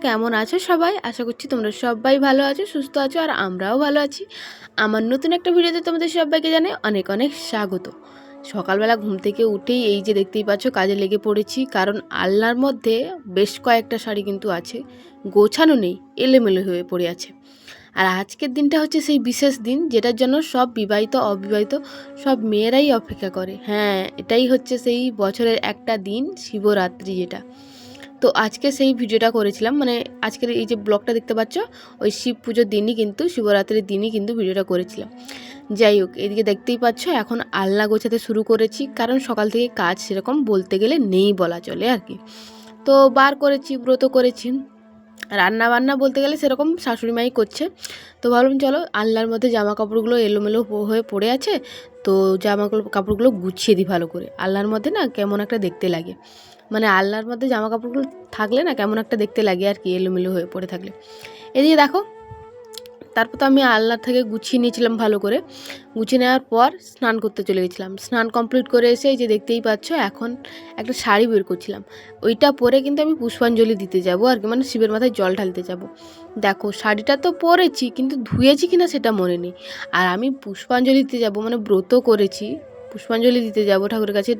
কেমন আছো সবাই? আশা করছি তোমরা সবাই ভালো আছো, সুস্থ আছো, আর আমরাও ভালো আছি। আমার নতুন একটা ভিডিওতে তোমাদের সবাইকে জানাই অনেক অনেক স্বাগত। সকালবেলা ঘুম থেকে উঠেই এই যে দেখতেই পাচ্ছ কাজে লেগে পড়েছি, কারণ আলনার মধ্যে বেশ কয়েকটা শাড়ি কিন্তু আছে, গোছানো নেই, এলোমেলো হয়ে পড়ে আছে। আর আজকের দিনটা হচ্ছে সেই বিশেষ দিন যেটার জন্য সব বিবাহিত অবিবাহিত সব মেয়েরাই অপেক্ষা করে। হ্যাঁ, এটাই হচ্ছে সেই বছরের একটা দিন, শিবরাত্রি যেটা। তো আজকে সেই ভিডিওটা করেছিলাম, মানে আজকের এই যে ব্লগটা দেখতে পাচ্ছ, ওই শিব পুজোর দিনই কিন্তু, শিবরাত্রির দিনই কিন্তু ভিডিওটা করেছিলাম। যাই হোক, এদিকে দেখতেই পাচ্ছ এখন আলনা গোছাতে শুরু করেছি, কারণ সকাল থেকে কাজ সেরকম বলতে গেলে নেই বলা চলে আর কি। তো বার করেছি, ব্রত করেছি, রান্না বান্না বলতে গেলে সেরকম শাশুড়ি মাই করছে। তো ভাবলাম চলো আলনার মধ্যে জামা কাপড়গুলো এলোমেলো হয়ে পড়ে আছে, তো জামা কাপড়গুলো গুছিয়ে দিই ভালো করে। আলনার মধ্যে না কেমন একটা দেখতে লাগে, মানে আলনার মধ্যে জামা কাপড়গুলো থাকলে না কেমন একটা দেখতে লাগে আর কি, এলোমেলো হয়ে পড়ে থাকলে। এদিকে দেখো, তারপর তো আমি আলনার থেকে গুছিয়ে নিয়েছিলাম ভালো করে। গুছিয়ে নেওয়ার পর স্নান করতে চলে গেছিলাম। স্নান কমপ্লিট করে এসে এই যে দেখতেই পাচ্ছ এখন একটা শাড়ি বের করছিলাম, ওইটা পরে কিন্তু আমি পুষ্পাঞ্জলি দিতে যাব আর কি, মানে শিবের মাথায় জল ঢালতে যাব। দেখো শাড়িটা তো পরেছি, কিন্তু ধুয়েছি কিনা সেটা মনে নেই। আর আমি পুষ্পাঞ্জলি দিতে যাব, মানে ব্রত করেছি, পুষ্পাঞ্জলি দিতে যাব ঠাকুরের কাছে,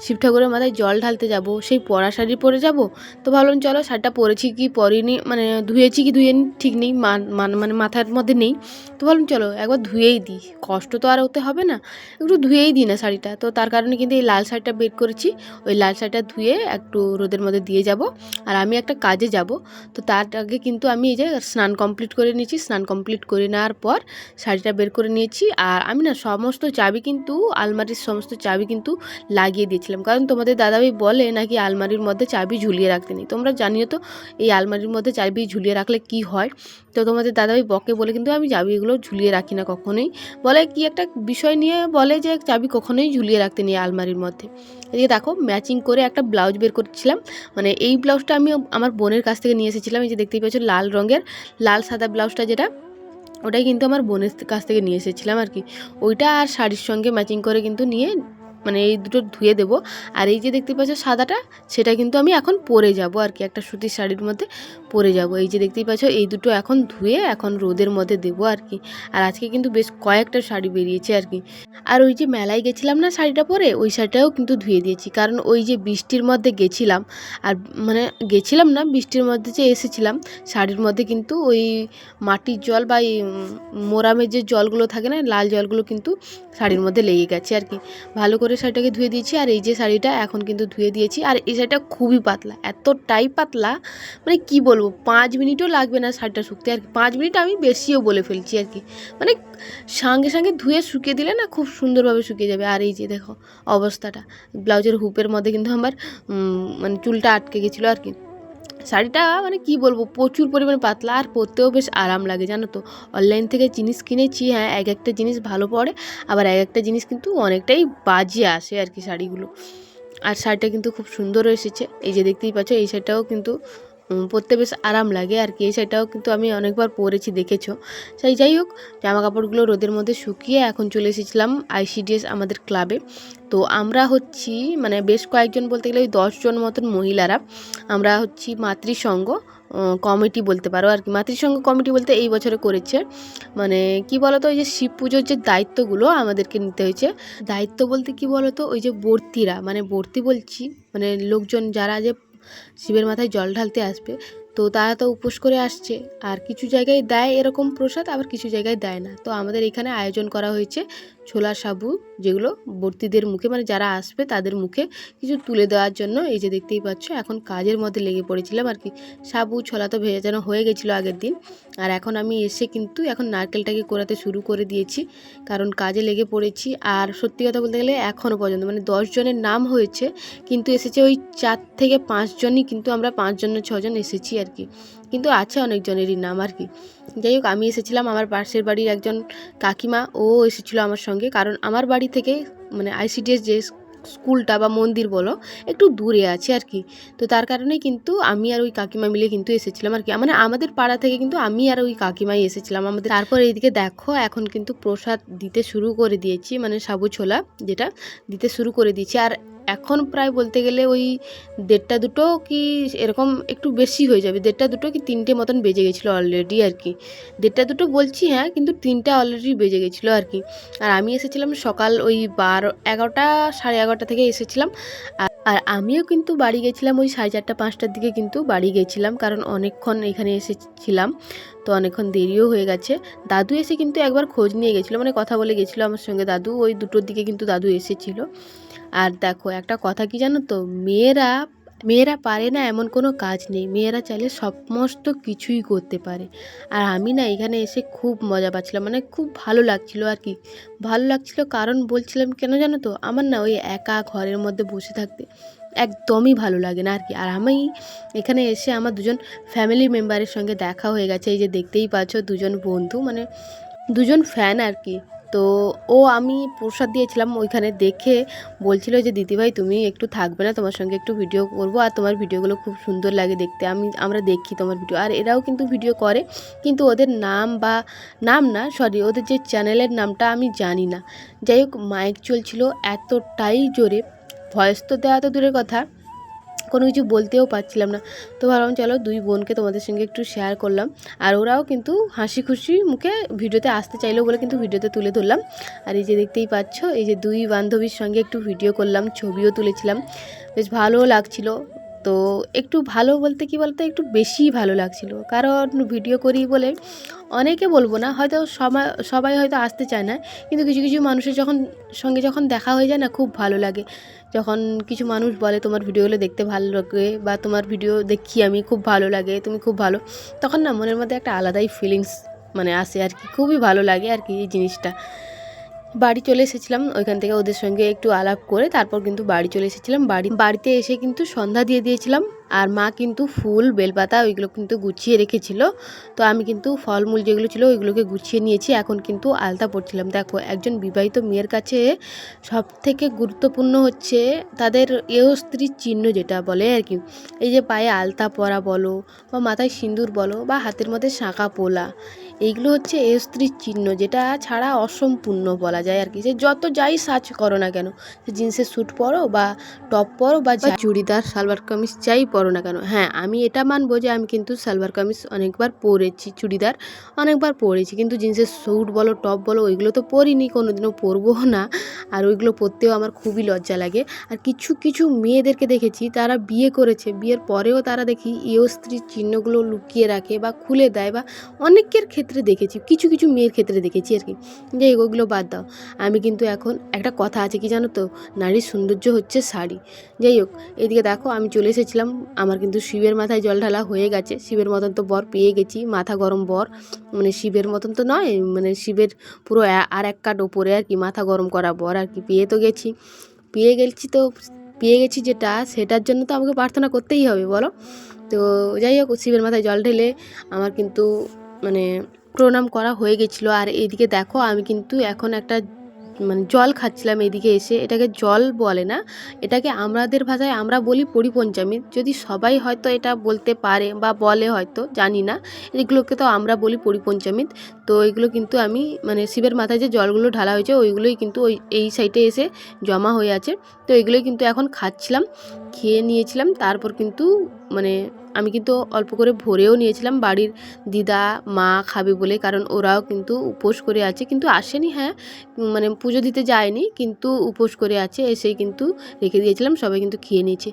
শিব ঠাকুরের মাথায় জল ঢালতে যাব, সেই পরা শাড়ি পরে যাব। তো ভাবলাম চলো শাড়িটা পরেছি কি পরিনি, মানে ধুয়েছি কি ধুয়ে ঠিক নেই, মানে মাথার মধ্যে নেই। তো ভাবলাম চলো একবার ধুয়েই দিই, কষ্ট তো আর ওতে হবে না, একটু ধুয়েই দিই না শাড়িটা। তো তার কারণে কিন্তু এই লাল শাড়িটা বের করেছি, ওই লাল শাড়িটা ধুয়ে একটু রোদের মধ্যে দিয়ে যাব। আর আমি একটা কাজে যাব, তো তার আগে কিন্তু আমি এই যে স্নান কমপ্লিট করে নিয়েছি। স্নান কমপ্লিট করে নেওয়ার পর শাড়িটা বের করে নিয়েছি। আর আমি না সমস্ত চাবি কিন্তু, আলমারির সমস্ত চাবি কিন্তু লাগিয়ে দিয়েছিলাম, কারণ তোমাদের দাদাভাই বলে নাকি আলমারির মধ্যে চাবি ঝুলিয়ে রাখতে নেই। তোমরা জানিও তো এই আলমারির মধ্যে চাবি ঝুলিয়ে রাখলে কি হয়। তো তোমাদের দাদাভাই বকে বলে কিন্তু আমি চাবিগুলো ঝুলিয়ে রাখি না কখনোই, বলে কি একটা বিষয় নিয়ে বলে যে চাবি কখনোই ঝুলিয়ে রাখতে নেই আলমারির মধ্যে। এদিকে দেখো ম্যাচিং করে একটা ব্লাউজ বের করছিলাম, মানে এই ব্লাউজটা আমি আমার বোনের কাছ থেকে নিয়ে এসেছিলাম। এই যে দেখতেই পাচ্ছ লাল রঙের, লাল সাদা ব্লাউজটা যেটা, ওটাই কিন্তু আমার বোনের কাছ থেকে নিয়ে এসেছিলাম আর কি। ওইটা আর শাড়ির সঙ্গে ম্যাচিং করে কিন্তু নিয়ে, মানে এই দুটো ধুয়ে দেবো। আর এই যে দেখতে পাচ্ছ সাদাটা, সেটা কিন্তু আমি এখন পরে যাব আর কি, একটা সুতির শাড়ির মধ্যে পরে যাব। এই যে দেখতেই পাচ্ছ এই দুটো এখন ধুয়ে এখন রোদের মধ্যে দেবো আর কি। আর আজকে কিন্তু বেশ কয়েকটা শাড়ি বেরিয়েছে আর কি। আর ওই যে মেলায় গেছিলাম না শাড়িটা পরে, ওই শাড়িটাও কিন্তু ধুয়ে দিয়েছি, কারণ ওই যে বৃষ্টির মধ্যে গেছিলাম, আর মানে গেছিলাম না, বৃষ্টির মধ্যে যে এসেছিলাম, শাড়ির মধ্যে কিন্তু ওই মাটির জল বা এই মোরামের যে জলগুলো থাকে না, লাল জলগুলো কিন্তু শাড়ির মধ্যে লেগে গেছে আর কি। ভালো করে শাড়িটাকে ধুয়ে দিয়েছি। আর এই যে শাড়িটা এখন কিন্তু ধুয়ে দিয়েছি। আর এই শাড়িটা খুবই পাতলা, এতটাই পাতলা, মানে কি বলবো, 5 মিনিটও লাগবে না শাড়িটা শুকতে আর কি। 5 মিনিট আমি বেশিও বলে ফেলছি আর কি, মানে সঙ্গে সঙ্গে ধুয়ে শুকিয়ে দিলে না খুব সুন্দরভাবে শুকিয়ে যাবে। আর এই যে দেখো অবস্থাটা, ব্লাউজের হুপের মধ্যে কিন্তু আমার মানে চুলটা আটকে গেছিলো আর কি। শাড়িটা মানে কি বলবো, প্রচুর পরিমাণে পাতলা, আর পরতেও বেশ আরাম লাগে জানো তো। অনলাইন থেকে জিনিস কিনেছি, হ্যাঁ এক একটা জিনিস ভালো পড়ে, আবার এক একটা জিনিস কিন্তু অনেকটাই বাজে আসে আর কি শাড়িগুলো। আর শাড়িটা কিন্তু খুব সুন্দর এসেছে, এই যে দেখতেই পাচ্ছ এই শাড়িটাও কিন্তু পরতে বেশ আরাম লাগে আর কি। এই শাড়িটাও কিন্তু আমি অনেকবার পরেছি, দেখেছো। সেই যাই হোক, জামা কাপড়গুলো রোদের মধ্যে শুকিয়ে এখন চলে এসেছিলাম ICDS আমাদের ক্লাবে। তো আমরা হচ্ছি মানে বেশ কয়েকজন, বলতে গেলে ওই 10 জন মতন মহিলারা, আমরা হচ্ছি মাতৃসংঘ কমিটি বলতে পারো আর কি। মাতৃসংঘ কমিটি বলতে এই বছরে করেছে, মানে কি বলতো, ওই যে শিব পুজোর যে দায়িত্বগুলো আমাদেরকে নিতে হয়েছে। দায়িত্ব বলতে কি বলতো, ওই যে বর্তিরা, মানে বর্তি বলছি, মানে লোকজন যারা যে শিবের মাথায় জল ঢালতে আসবে, তো তারা তো উপোস করে আসছে। আর কিছু জায়গায় দেয় এরকম প্রসাদ, আবার কিছু জায়গায় দেয় না। তো আমাদের এখানে আয়োজন করা হয়েছে ছোলা সাবু, যেগুলো বর্তিদের মুখে, মানে যারা আসবে তাদের মুখে কিছু তুলে দেওয়ার জন্য। এই যে দেখতেই পাচ্ছ এখন কাজের মধ্যে লেগে পড়েছিলাম আর কি। সাবু ছোলা তো ভেজানো হয়ে গেছিলো আগের দিন, আর এখন আমি এসে কিন্তু এখন নারকেলটাকে কোরাতে শুরু করে দিয়েছি, কারণ কাজে লেগে পড়েছি। আর সত্যি কথা বলতে গেলে এখনও পর্যন্ত মানে 10 জনের নাম হয়েছে, কিন্তু এসেছে ওই 4 থেকে 5 জনই, কিন্তু আমরা 5 জন 6 জন এসেছি আর কি, কিন্তু আছে অনেকজনেরই নাম আর কি। যাই হোক, আমি এসেছিলাম, আমার পাশের বাড়ির একজন কাকিমা ও এসেছিলো আমার সঙ্গে, কারণ আমার বাড়ি থেকে মানে ICDS যে স্কুলটা বা মন্দির বলো একটু দূরে আছে আর কি। তো তার কারণেই কিন্তু আমি আর ওই কাকিমা মিলে কিন্তু এসেছিলাম আর কি, মানে আমাদের পাড়া থেকে কিন্তু আমি আর ওই কাকিমাই এসেছিলাম আমাদের। তারপর এইদিকে দেখো এখন কিন্তু প্রসাদ দিতে শুরু করে দিয়েছি, মানে সাবু ছোলা যেটা দিতে শুরু করে দিয়েছি। আর এখন প্রায় বলতে গেলে ওই 1:30 2 কি এরকম একটু বেশি হয়ে যাবে, 1:30 2 কি 3টে মতন বেজে গেছিলো অলরেডি আর কি। 1:30 2 বলছি হ্যাঁ, কিন্তু 3টা অলরেডি বেজে গেছিলো আর কি। আর আমি এসেছিলাম সকাল ওই 11টা 11:30 থেকে এসেছিলাম। আর আমিও কিন্তু বাড়ি গেছিলাম ওই 4:30 5টার দিকে কিন্তু বাড়ি গেছিলাম, কারণ অনেকক্ষণ এখানে এসেছিলাম তো অনেকক্ষণ দেরিও হয়ে গেছে। দাদু এসে কিন্তু একবার খোঁজ নিয়ে গেছিলো, মানে কথা বলে গেছিলো আমার সঙ্গে দাদু, ওই 2টোর দিকে কিন্তু দাদু এসেছিলো। আর দেখো একটা কথা কি জানো তো, মেয়েরা পারে না এমন কোনো কাজ নেই, মেয়েরা চাইলে সমস্ত কিছুই করতে পারে। আর আমি না এখানে এসে খুব মজা পাচ্ছিলাম, মানে খুব ভালো লাগছিলো আর কি। ভালো লাগছিলো কারণ বলছিলাম কেন জানো তো, আমার না ওই একা ঘরের মধ্যে বসে থাকতে একদমই ভালো লাগে না আর কি। আর আমি এখানে এসে আমার দুজন ফ্যামিলি মেম্বারের সঙ্গে দেখা হয়ে গেছে, এই যে দেখতেই পাচ্ছ দুজন বন্ধু, মানে দুজন ফ্যান আর কি। তো আমি প্রসাদ দিয়েছিলাম ওইখানে, দেখে বলছিল যে দিদিভাই তুমি একটু থাকবে না, তোমার সঙ্গে একটু ভিডিও করব, আর তোমার ভিডিওগুলো খুব সুন্দর লাগে দেখতে, আমরা দেখি তোমার ভিডিও। আর এরাও কিন্তু ভিডিও করে, কিন্তু ওদের নাম না, সরি, ওদের যে চ্যানেলের নামটা আমি জানি না। যাই হোক, মাইক চলছিল এতটাই জোরে, ভয়েস তো দেওয়া তো দূরের কথা, কোনো কিছু বলতেও পারছিলাম না। তো ভাবলাম চলো দুই বোনকে তোমাদের সঙ্গে একটু শেয়ার করলাম। আর ওরাও কিন্তু হাসি খুশি মুখে ভিডিওতে আসতে চাইলো বলে কিন্তু ভিডিওতে তুলে ধরলাম। আর এই যে দেখতেই পাচ্ছ, এই যে দুই বান্ধবীর সঙ্গে একটু ভিডিও করলাম, ছবিও তুলেছিলাম, বেশ ভালোও লাগছিল। তো একটু ভালো বলতে কি বলতে একটু বেশিই ভালো লাগছিল, কারণ ভিডিও করি বলে অনেকে বলবো না, হয়তো সবাই হয়তো আসতে চায় না, কিন্তু কিছু কিছু মানুষের সঙ্গে যখন দেখা হয়ে যায় না, খুব ভালো লাগে। যখন কিছু মানুষ বলে তোমার ভিডিওগুলো দেখতে ভালো লাগে, বা তোমার ভিডিও দেখি আমি, খুব ভালো লাগে, তুমি খুব ভালো, তখন না মনের মধ্যে একটা আলাদাই ফিলিংস মানে আসে আর কি, খুবই ভালো লাগে আর কি এই জিনিসটা। বাড়ি চলে এসেছিলাম ওইখান থেকে ওদের সঙ্গে একটু আলাপ করে, তারপর কিন্তু বাড়ি চলে এসেছিলাম। বাড়িতে এসে কিন্তু সন্ধ্যা দিয়ে দিয়েছিলাম। আর মা কিন্তু ফুল বেলপাতা ওইগুলো কিন্তু গুছিয়ে রেখেছিল, তো আমি কিন্তু ফলমূল যেগুলো ছিল ওইগুলোকে গুছিয়ে নিয়েছি। এখন কিন্তু আলতা পরছিলাম। দেখো, একজন বিবাহিত মেয়ের কাছে সব থেকে গুরুত্বপূর্ণ হচ্ছে তাদের স্ত্রীর চিহ্ন যেটা বলে আর কি। এই যে পায়ে আলতা পরা বলো, বা মাথায় সিঁদুর বলো, বা হাতের মধ্যে শাঁখা পোলা, এইগুলো হচ্ছে স্ত্রীর চিহ্ন, যেটা ছাড়া অসম্পূর্ণ বলা যায় আর কি। যে যত যাই সাজ করো না কেন, জিন্সের স্যুট পরো বা টপ পরো বা চুড়িদার সালোয়ার কামিজ যাই পরো না কেন, হ্যাঁ আমি এটা মানবো যে আমি কিন্তু সালোয়ার কামিজ অনেকবার পরেছি, চুড়িদার অনেকবার পরেছি, কিন্তু জিন্সের স্যুট বলো টপ বলো ওইগুলো তো পরিনি, কোনোদিনও পরবো না। আর ওইগুলো পরতেও আমার খুবই লজ্জা লাগে। আর কিছু কিছু মেয়েদেরকে দেখেছি তারা বিয়ে করেছে, বিয়ের পরেও তারা দেখি স্ত্রীর চিহ্নগুলো লুকিয়ে রাখে বা খুলে দেয়, বা অনেকের ক্ষেত্রে দেখেছি, কিছু কিছু মেয়ের ক্ষেত্রে দেখেছি আর কি। যাই হোক, ওগুলো বাদ দাও। আমি কিন্তু এখন একটা কথা আছে কি জানো তো, নারীর সৌন্দর্য হচ্ছে শাড়ি। যাই হোক, এদিকে দেখো আমি চলে এসেছিলাম, আমার কিন্তু শিবের মাথায় জল ঢালা হয়ে গেছে, শিবের মতন তো বর পেয়ে গেছি, মাথা গরম বর, মানে শিবের মতন তো নয়, মানে শিবের পুরো আর এক কাট ওপরে আর কি, মাথা গরম করা বর আর কি, পেয়ে গেছি যেটা, সেটার জন্য তো আমাকে প্রার্থনা করতেই হবে বলো। তো যাই হোক, শিবের মাথায় জল ঢেলে আমার কিন্তু মানে প্রণাম করা হয়ে গেছিলো। আর এদিকে দেখো আমি কিন্তু এখন একটা মানে জল খাচ্ছিলাম এদিকে এসে, এটাকে জল বলে না, এটাকে আমাদের ভাষায় আমরা বলি পরিপঞ্চামৃত, যদি সবাই হয়তো এটা বলতে পারে বা বলে হয়তো জানি না, এগুলোকে তো আমরা বলি পরিপঞ্চামৃত। তো এইগুলো কিন্তু আমি মানে শিবের মাথায় যে জলগুলো ঢালা হয়েছে ওইগুলোই কিন্তু এই সাইডে এসে জমা হয়ে আছে, তো এগুলোই কিন্তু এখন খাচ্ছিলাম, খেয়ে নিয়েছিলাম। তারপর কিন্তু মানে আমি কিন্তু অল্প করে ভরেও নিয়েছিলাম, বাড়ির দিদা মা খাবে বলে, কারণ ওরাও কিন্তু উপোস করে আছে, কিন্তু আসেনি, হ্যাঁ মানে পুজো দিতে যায়নি, কিন্তু উপোস করে আছে, এসেই কিন্তু রেখে দিয়েছিলাম, সবাই কিন্তু খেয়ে নিয়েছে।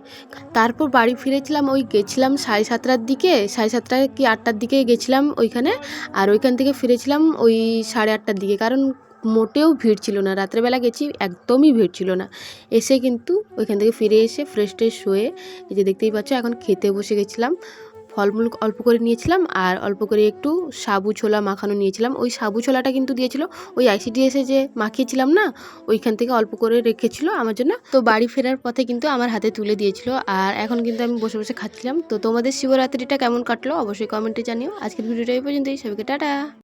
তারপর বাড়ি ফিরেছিলাম, গেছিলাম 7:30টার দিকে, 7:30 কি 8টার দিকে গেছিলাম ওইখানে। আর ওইখান থেকে ফিরেছিলাম ওই 8:30টার দিকে, কারণ মোটেও ভিড় ছিল না, রাত্রেবেলা গেছি একদমই ভিড় ছিল না। এসে কিন্তু ওইখান থেকে ফিরে এসে ফ্রেশ ট্রেশ হয়ে এই যে দেখতেই পাচ্ছ এখন খেতে বসে গেছিলাম। ফলমূল অল্প করে নিয়েছিলাম, আর অল্প করে একটু সাবু ছোলা মাখানো নিয়েছিলাম। ওই সাবু ছোলাটা কিন্তু দিয়েছিল ওই আইসিডিএসে যে মাখিয়েছিলাম না, ওইখান থেকে অল্প করে রেখেছিল আমার জন্য। তো বাড়ি ফেরার পথে কিন্তু আমার হাতে তুলে দিয়েছিল, আর এখন কিন্তু আমি বসে বসে খাচ্ছিলাম। তো তোমাদের শিবরাত্রিটা কেমন কাটলো অবশ্যই কমেন্টে জানিও। আজকের ভিডিওটা এই পর্যন্তই, সবাইকে টাটা।